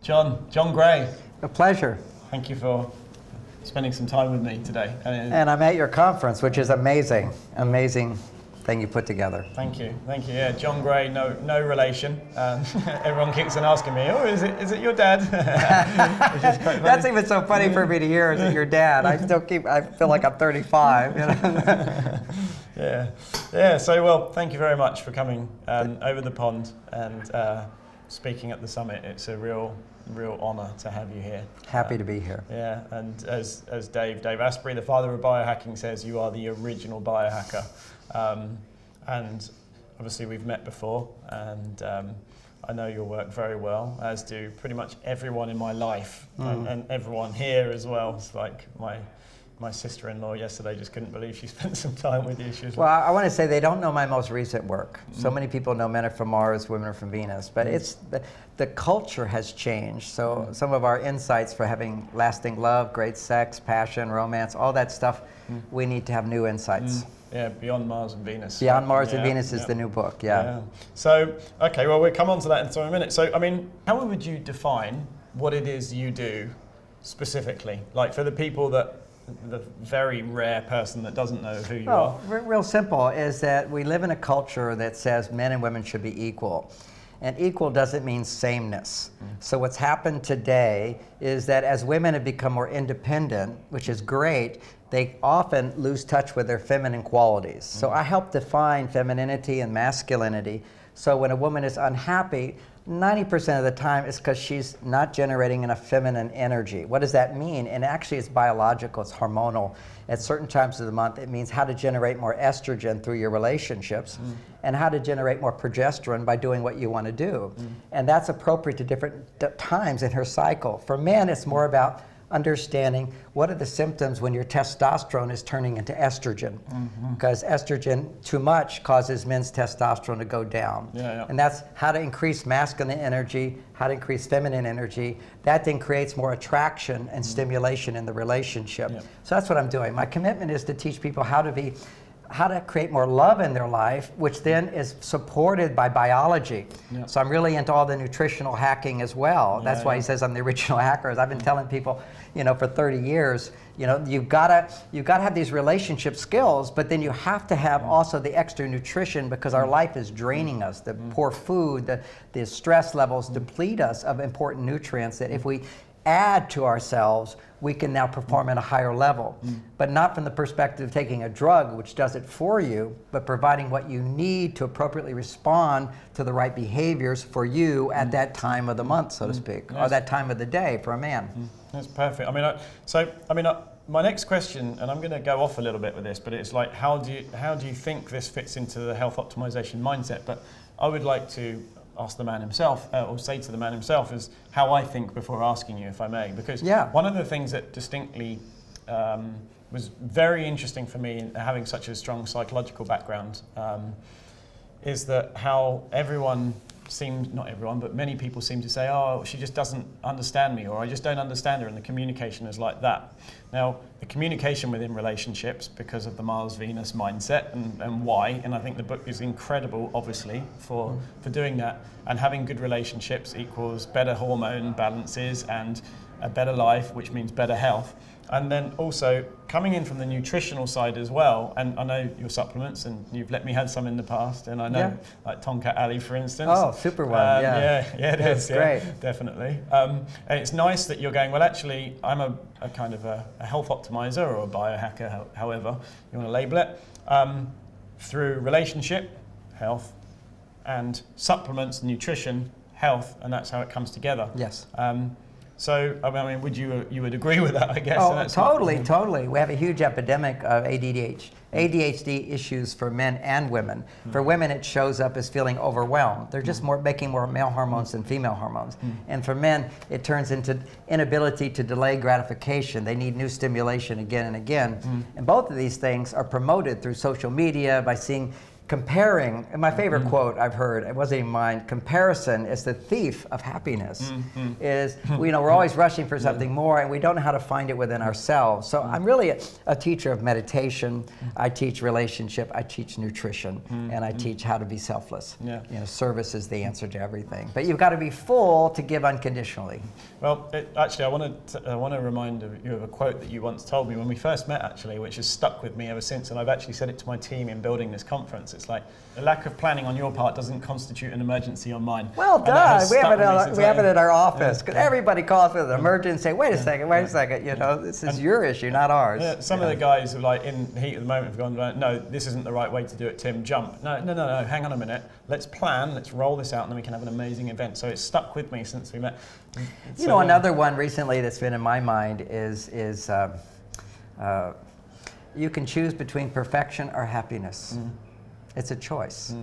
John Gray. A pleasure. Thank you for spending some time with me today. And I'm at your conference, which is amazing. Amazing thing you put together. Thank you. Yeah, John Gray, no relation. Everyone keeps on asking me, "Oh, is it your dad?" Which is quite funny. That's even so funny for me to hear. Is it your dad? I feel like I'm 35. You know? Yeah. So, well, thank you very much for coming over the pond and speaking at the summit. It's a real honor to have you here. Happy to be here. Yeah, and as Dave Asprey, the Father of Biohacking, says, you are the original biohacker. And obviously we've met before, and I know your work very well, as do pretty much everyone in my life, and everyone here as well. It's like my sister-in-law yesterday just couldn't believe she spent some time with you. She was I want to say they don't know my most recent work. So many people know men are from Mars, women are from Venus, but it's the culture has changed. So some of our insights for having lasting love, great sex, passion, romance, all that stuff, we need to have new insights. Yeah, Beyond Mars and Venus. Beyond Mars and Venus is the new book, yeah. So, okay, well, we'll come on to that in a minute. So, I mean, how would you define what it is you do specifically? Like for the people the very rare person that doesn't know who you are. Real simple is that we live in a culture that says men and women should be equal. And equal doesn't mean sameness. So what's happened today is that as women have become more independent, which is great, they often lose touch with their feminine qualities. So I help define femininity and masculinity. So when a woman is unhappy, 90% of the time it's because she's not generating enough feminine energy. What does that mean? And actually it's biological, it's hormonal. At certain times of the month, it means how to generate more estrogen through your relationships and how to generate more progesterone by doing what you want to do. And that's appropriate to different times in her cycle. For men, it's more about understanding what are the symptoms when your testosterone is turning into estrogen, because estrogen too much causes men's testosterone to go down. And that's how to increase masculine energy, how to increase feminine energy. That then creates more attraction and stimulation in the relationship. So that's what I'm doing. My commitment is to teach people how to create more love in their life, which then is supported by biology. So I'm really into all the nutritional hacking as well. That's why he says I'm the original hacker. I've been telling people, for 30 years, you've got to have these relationship skills, but then you have to have also the extra nutrition, because our life is draining us. The poor food, the stress levels deplete us of important nutrients that if we add to ourselves, we can now perform at a higher level. But not from the perspective of taking a drug, which does it for you, but providing what you need to appropriately respond to the right behaviors for you at that time of the month, so to speak, or that time of the day for a man. That's perfect. I mean, my next question, and I'm going to go off a little bit with this, but it's like, how do you think this fits into the health optimization mindset? But I would like to ask the man himself, or say to the man himself, is how I think before asking you, if I may. Because one of the things that distinctly was very interesting for me in having such a strong psychological background is that how not everyone, but many people seem to say, oh, she just doesn't understand me, or I just don't understand her, and the communication is like that. Now, the communication within relationships, because of the Mars-Venus mindset and why, and I think the book is incredible, obviously, for doing that, and having good relationships equals better hormone balances and a better life, which means better health. And then also coming in from the nutritional side as well, and I know your supplements, and you've let me have some in the past, and I know like Tonkat Ali, for instance. Oh, super one, yeah, it is. Great. Definitely. And it's nice that you're going, well, actually, I'm a kind of a health optimizer or a biohacker, however you want to label it, through relationship, health, and supplements, nutrition, health, and that's how it comes together. Yes. So, I mean, you would agree with that, I guess? Oh, totally. We have a huge epidemic of ADHD issues for men and women. For women, it shows up as feeling overwhelmed. They're just making more male hormones than female hormones. And for men, it turns into inability to delay gratification. They need new stimulation again and again. And both of these things are promoted through social media by seeing comparing, and my favorite quote I've heard, it wasn't even mine, comparison is the thief of happiness. Is, we're always rushing for something more, and we don't know how to find it within ourselves. So I'm really a teacher of meditation. I teach relationship, I teach nutrition, and I teach how to be selfless. Service is the answer to everything. But you've got to be full to give unconditionally. Well, actually, I want to remind you of a quote that you once told me when we first met, actually, which has stuck with me ever since, and I've actually said it to my team in building this conference. It's like, a lack of planning on your part doesn't constitute an emergency on mine. Well done. We have it at our office, because everybody calls with an emergency. Say, wait a second, this is your issue, not ours. Some of the guys are like in the heat of the moment have gone, no, this isn't the right way to do it, Tim, jump. No, hang on a minute. Let's plan, let's roll this out, and then we can have an amazing event. So it's stuck with me since we met. Another one recently that's been in my mind is you can choose between perfection or happiness. It's a choice.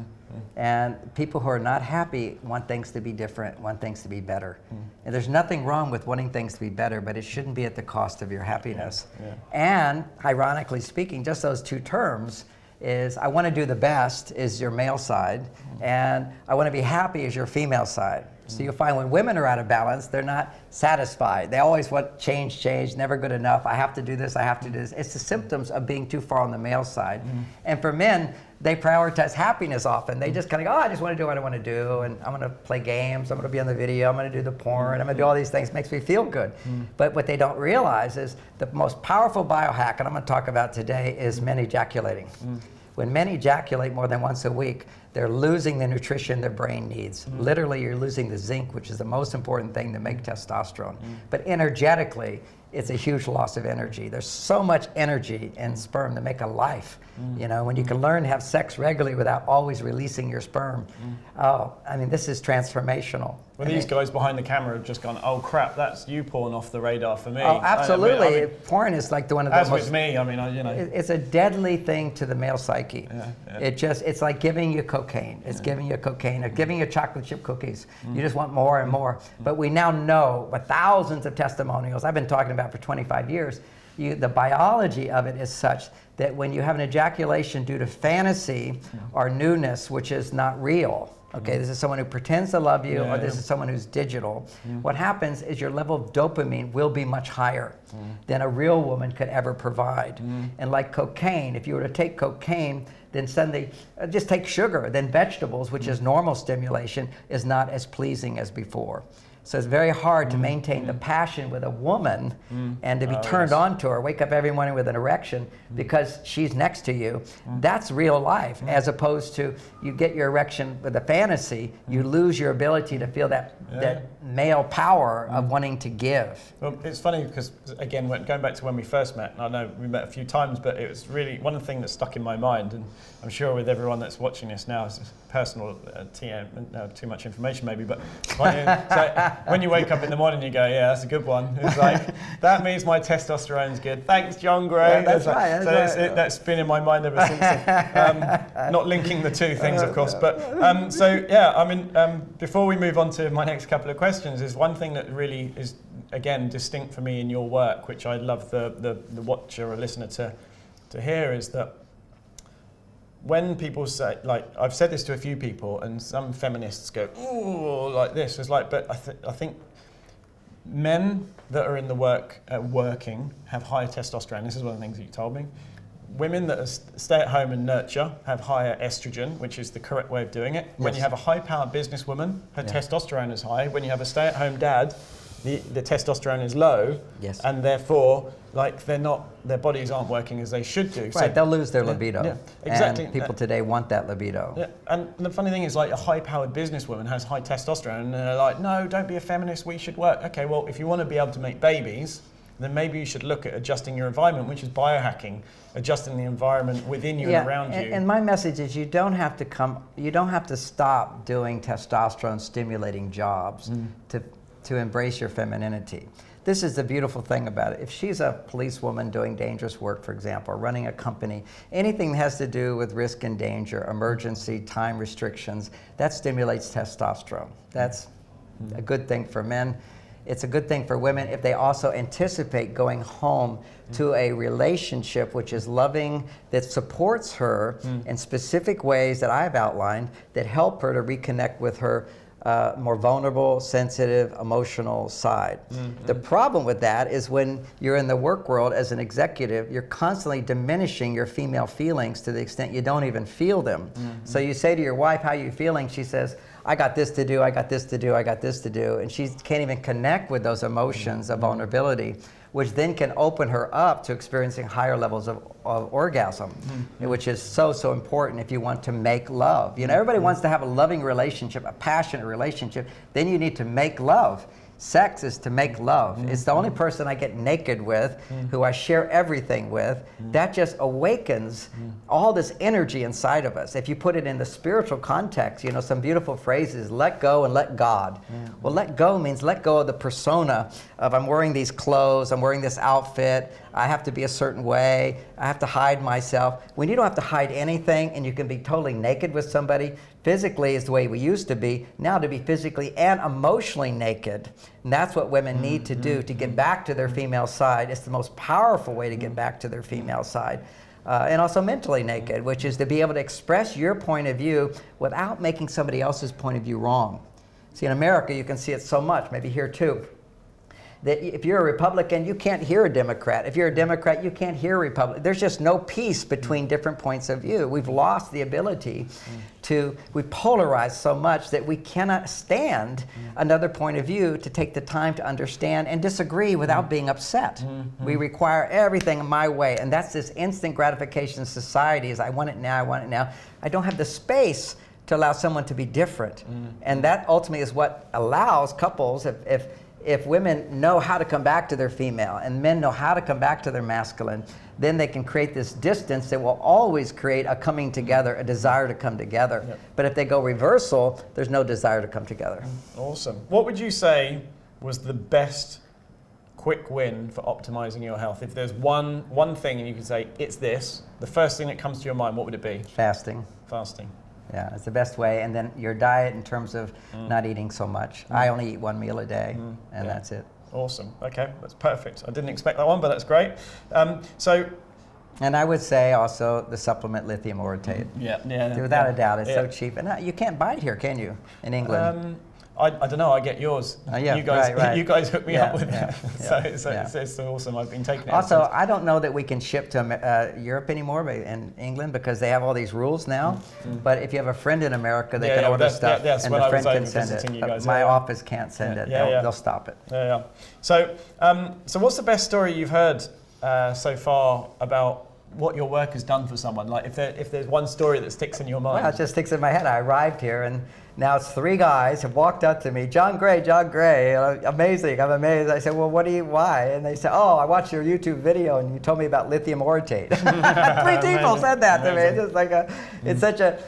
And people who are not happy want things to be different, want things to be better. And there's nothing wrong with wanting things to be better, but it shouldn't be at the cost of your happiness. And ironically speaking, just those two terms is, I want to do the best is your male side, and I want to be happy is your female side. So you'll find when women are out of balance, they're not satisfied. They always want change, never good enough. I have to do this, I have to do this. It's the symptoms of being too far on the male side. And for men, they prioritize happiness often. They just kind of go, I just want to do what I want to do, and I'm going to play games, I'm going to be on the video, I'm going to do the porn, I'm going to do all these things, makes me feel good. But what they don't realize is the most powerful biohack, and I'm going to talk about today, is men ejaculating. When men ejaculate more than once a week, they're losing the nutrition their brain needs. Literally, you're losing the zinc, which is the most important thing to make testosterone. But energetically, it's a huge loss of energy. There's so much energy in sperm to make a life. When you can learn to have sex regularly without always releasing your sperm. This is transformational. Well, these guys behind the camera have just gone, oh crap, that's you porn off the radar for me. Oh, absolutely. Porn is like one of the most... As with me, It's a deadly thing to the male psyche. It's like giving you cocaine. It's giving you cocaine, or giving you chocolate chip cookies. You just want more and more. But we now know, with thousands of testimonials I've been talking about for 25 years, the biology of it is such that when you have an ejaculation due to fantasy or newness, which is not real, okay, this is someone who pretends to love you, or this is someone who's digital, what happens is your level of dopamine will be much higher than a real woman could ever provide. And like cocaine, if you were to take cocaine, then suddenly just take sugar, then vegetables, which is normal stimulation, is not as pleasing as before. So it's very hard to maintain the passion with a woman and to be turned on to her, wake up every morning with an erection because she's next to you. That's real life, as opposed to you get your erection with a fantasy, you lose your ability to feel that male power of wanting to give. Well, it's funny because, again, going back to when we first met, and I know we met a few times, but it was really one of the things that stuck in my mind, and I'm sure with everyone that's watching this now, it's personal, too much information maybe, but when you wake up in the morning, you go, yeah, that's a good one. It's like, that means my testosterone's good. Thanks, John Gray. Yeah, that's been in my mind ever since. Not linking the two things, of course. But before we move on to my next couple of questions, is one thing that really is, again, distinct for me in your work, which I'd love the watcher or listener to hear, is that when people say, like, I've said this to a few people, and some feminists go, ooh, like this. It's like, but I think men that are in the working have higher testosterone. This is one of the things that you told me. Women that stay at home and nurture have higher estrogen, which is the correct way of doing it. When you have a high-powered businesswoman, her testosterone is high. When you have a stay-at-home dad, the testosterone is low, and therefore, like, their bodies aren't working as they should do. Right, so they'll lose their libido. Yeah, exactly. And people today want that libido. Yeah, and the funny thing is, like, a high-powered businesswoman has high testosterone, and they're like, no, don't be a feminist, we should work. Okay, well, if you want to be able to make babies, then maybe you should look at adjusting your environment, which is biohacking, adjusting the environment within you and around you. And my message is you don't have to stop doing testosterone stimulating jobs to embrace your femininity. This is the beautiful thing about it. If she's a policewoman doing dangerous work, for example, or running a company, anything that has to do with risk and danger, emergency, time restrictions, that stimulates testosterone. That's a good thing for men. it's a good thing for women if they also anticipate going home to a relationship which is loving, that supports her in specific ways that I've outlined that help her to reconnect with her more vulnerable, sensitive, emotional side. The problem with that is when you're in the work world as an executive, you're constantly diminishing your female feelings to the extent you don't even feel them. So you say to your wife, how are you feeling? She says, I got this to do, I got this to do, I got this to do. And she can't even connect with those emotions of vulnerability, which then can open her up to experiencing higher levels of orgasm, which is so, so important if you want to make love. You know, everybody wants to have a loving relationship, a passionate relationship. Then you need to make love. Sex is to make love. It's the only person I get naked with, who I share everything with. That just awakens all this energy inside of us. If you put it in the spiritual context, you know, some beautiful phrases, let go and let God. Well, let go means let go of the persona of I'm wearing these clothes, I'm wearing this outfit, I have to be a certain way, I have to hide myself. When you don't have to hide anything and you can be totally naked with somebody, physically is the way we used to be, now to be physically and emotionally naked. And that's what women need to do to get back to their female side. It's the most powerful way to get back to their female side. And also mentally naked, which is to be able to express your point of view without making somebody else's point of view wrong. See, in America, you can see it so much, maybe here too, that if you're a Republican, you can't hear a Democrat. If you're a Democrat, you can't hear a Republican. There's just no peace between different points of view. We've lost the ability we polarize so much that we cannot stand another point of view to take the time to understand and disagree without being upset. We require everything my way, and that's this instant gratification society is I want it now, I want it now. I don't have the space to allow someone to be different. And that ultimately is what allows couples, if women know how to come back to their female and men know how to come back to their masculine, then they can create this distance that will always create a coming together, a desire to come together. Yep. But if they go reversal, there's no desire to come together. Awesome. What would you say was the best quick win for optimizing your health? If there's one thing and you could say, it's this, the first thing that comes to your mind, what would it be? Fasting. Fasting. Yeah, it's the best way. And then your diet in terms of not eating so much. I only eat one meal a day, and that's it. Awesome. Okay, that's perfect. I didn't expect that one, but that's great. And I would say also the supplement lithium orotate. Without a doubt, it's so cheap. And you can't buy it here, can you, in England? I don't know. I get yours. You guys hook me up with it. It's awesome. I've been taking it. Also, I don't know that we can ship to Europe anymore, but in England, because they have all these rules now. But if you have a friend in America, they can order stuff, and the friend can send it. My office can't send it. They'll stop it. So what's the best story you've heard so far about what your work has done for someone? Like if there's one story that sticks in your mind. Well, it just sticks in my head. I arrived here and now it's 3 guys have walked up to me, John Gray, amazing, I'm amazed. I said, well, why? And they said, oh, I watched your YouTube video and you told me about lithium orotate. 3 people said that to me. It's just like it's such a,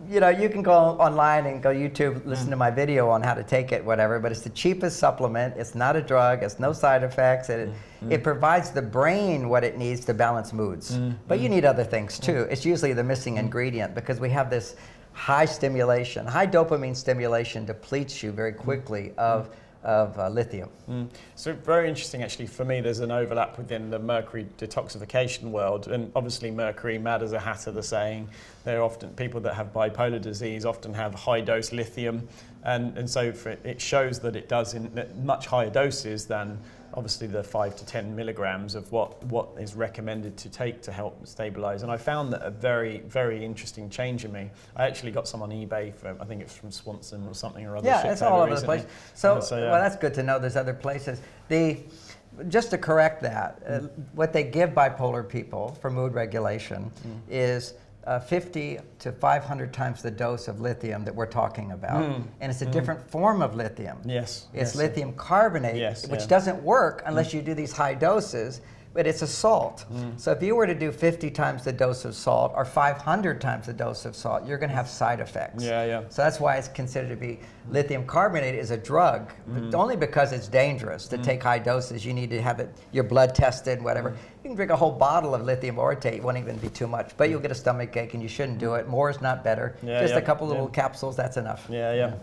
you can go online and go YouTube, listen to my video on how to take it, whatever, but it's the cheapest supplement. It's not a drug. It's no side effects. It provides the brain what it needs to balance moods. But you need other things too. It's usually the missing ingredient because we have this high dopamine stimulation depletes you very quickly of lithium. So very interesting actually. For me, there's an overlap within the mercury detoxification world, and obviously mercury, mad as a hatter, the saying. There are often people that have bipolar disease often have high dose lithium, and so it shows that it does in much higher doses than obviously the 5 to 10 milligrams of what is recommended to take to help stabilize. And I found that a very, very interesting change in me. I actually got some on eBay I think it's from Swanson or something or other. Yeah, it's all over the place. Well, that's good to know there's other places. Just to correct that, what they give bipolar people for mood regulation is 50 to 500 times the dose of lithium that we're talking about. And it's a different form of lithium. It's lithium carbonate, which doesn't work unless you do these high doses, but it's a salt. So if you were to do 50 times the dose of salt or 500 times the dose of salt, you're going to have side effects. So that's why it's considered to be, lithium carbonate is a drug, but only because it's dangerous to take high doses. You need to have your blood tested, whatever. You can drink a whole bottle of lithium orotate, it won't even be too much, but you'll get a stomach ache and you shouldn't do it. More is not better. Just a couple little capsules, that's enough. Again,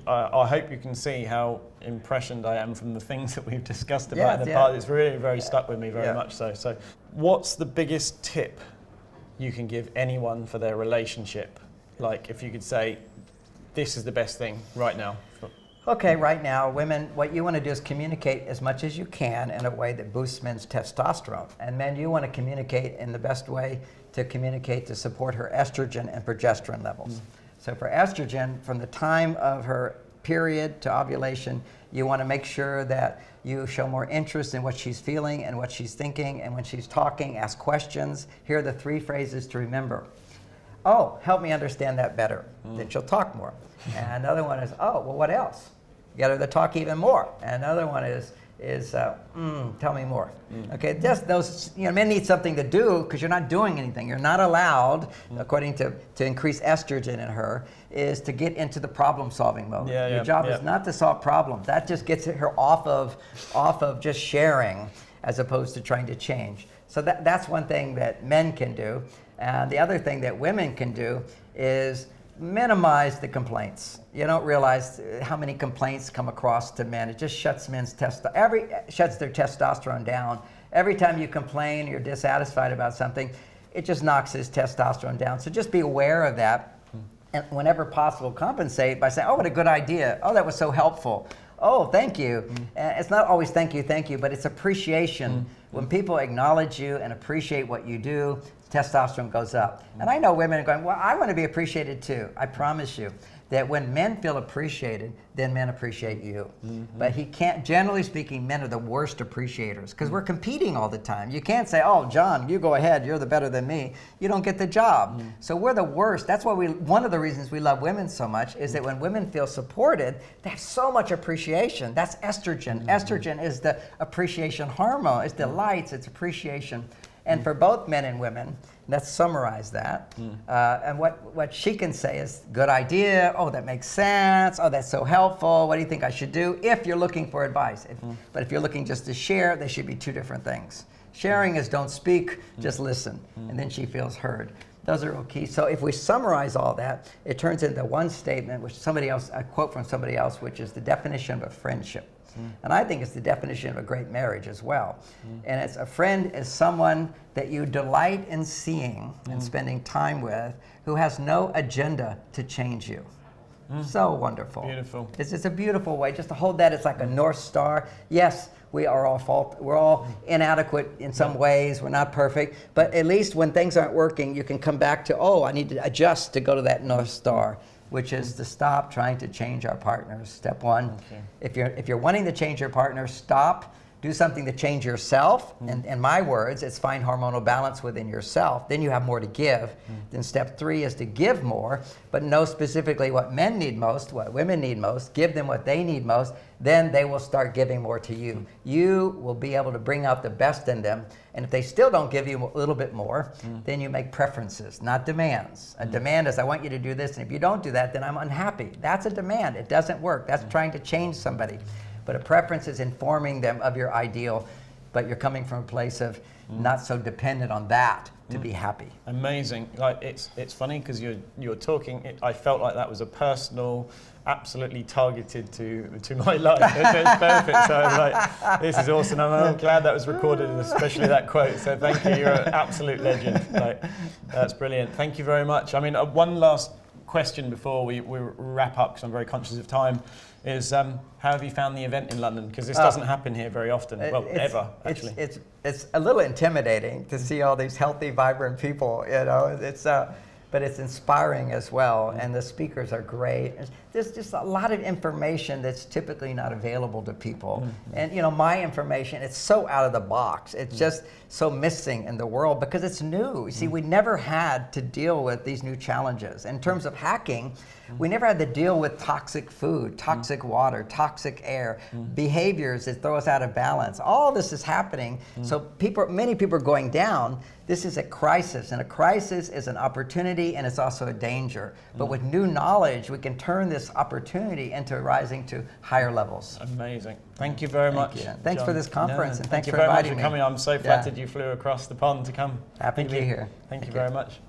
I hope you can see how impressioned I am from the things that we've discussed about in the past. It's really very stuck with me very much so. So what's the biggest tip you can give anyone for their relationship? Like if you could say, this is the best thing right now. Okay, right now, women, what you want to do is communicate as much as you can in a way that boosts men's testosterone. And men, you want to communicate in the best way to communicate to support her estrogen and progesterone levels. So for estrogen, from the time of her period to ovulation, you want to make sure that you show more interest in what she's feeling and what she's thinking, and when she's talking, ask questions. Here are the 3 phrases to remember. Oh, help me understand that better. Then she'll talk more. And another one is, oh, well, what else? Get her to talk even more. And another one is tell me more. Okay, just those, men need something to do because you're not doing anything. You're not allowed, according to increase estrogen in her, is to get into the problem-solving mode. Your job is not to solve problems. That just gets her off of just sharing as opposed to trying to change. So that's one thing that men can do. And the other thing that women can do is minimize the complaints. You don't realize how many complaints come across to men. It just shuts shuts their testosterone down. Every time you complain, you're dissatisfied about something, it just knocks his testosterone down. So just be aware of that, and whenever possible, compensate by saying, "Oh, what a good idea! Oh, that was so helpful! Oh, thank you." It's not always thank you, but it's appreciation. When people acknowledge you and appreciate what you do, testosterone goes up. And I know women are going, well, I want to be appreciated too. I promise you that when men feel appreciated, then men appreciate you. But generally speaking, men are the worst appreciators because we're competing all the time. You can't say, oh, John, you go ahead, you're the better than me. You don't get the job. So we're the worst. That's why one of the reasons we love women so much is that when women feel supported, they have so much appreciation. That's estrogen. Estrogen is the appreciation hormone. It's delights, it's appreciation. And for both men and women, let's summarize that. And what she can say is, good idea, oh, that makes sense, oh, that's so helpful, what do you think I should do? If you're looking for advice. But if you're looking just to share, they should be 2 different things. Sharing is don't speak, just listen, and then she feels heard. Those are real key. So if we summarize all that, it turns into one statement, a quote from somebody else, which is the definition of a friendship. And I think it's the definition of a great marriage as well. And it's a friend is someone that you delight in seeing and spending time with, who has no agenda to change you. So wonderful. Beautiful. It's a beautiful way just to hold that. It's like a North Star. Yes, we're all inadequate in some ways. We're not perfect. But at least when things aren't working, you can come back to, oh, I need to adjust to go to that North Star, which is to stop trying to change our partners. Step 1, if you're wanting to change your partner, stop, do something to change yourself. And in my words, it's find hormonal balance within yourself. Then you have more to give. Then step 3 is to give more, but know specifically what men need most, what women need most, give them what they need most, then they will start giving more to you. You will be able to bring out the best in them. And if they still don't give you a little bit more, then you make preferences, not demands. A demand is, I want you to do this, and if you don't do that, then I'm unhappy. That's a demand. It doesn't work. That's trying to change somebody. But a preference is informing them of your ideal, but you're coming from a place of not so dependent on that to be happy. Amazing. Like it's funny because you're talking. I felt like that was a personal, absolutely targeted to my life. It's perfect. So I was like, this is awesome. I'm glad that was recorded, and especially that quote. So thank you. You're an absolute legend. Like, that's brilliant. Thank you very much. I mean, one last question before we wrap up, because I'm very conscious of time, is how have you found the event in London? Because this doesn't happen here very often. Well, ever, actually. It's a little intimidating to see all these healthy, vibrant people, but it's inspiring as well, and the speakers are great. There's just a lot of information that's typically not available to people. And my information, it's so out of the box. It's just so missing in the world because it's new. You see, we never had to deal with these new challenges. In terms of hacking, we never had to deal with toxic food, toxic water, toxic air, behaviors that throw us out of balance. All this is happening. So many people are going down. This is a crisis, and a crisis is an opportunity, and it's also a danger. But with new knowledge, we can turn this opportunity into rising to higher levels. Amazing. Thank you very much. Thanks John. for this conference, and thanks for inviting me. Thank you very much for coming. I'm so flattered you flew across the pond to come. Happy to be here. Thank you very much.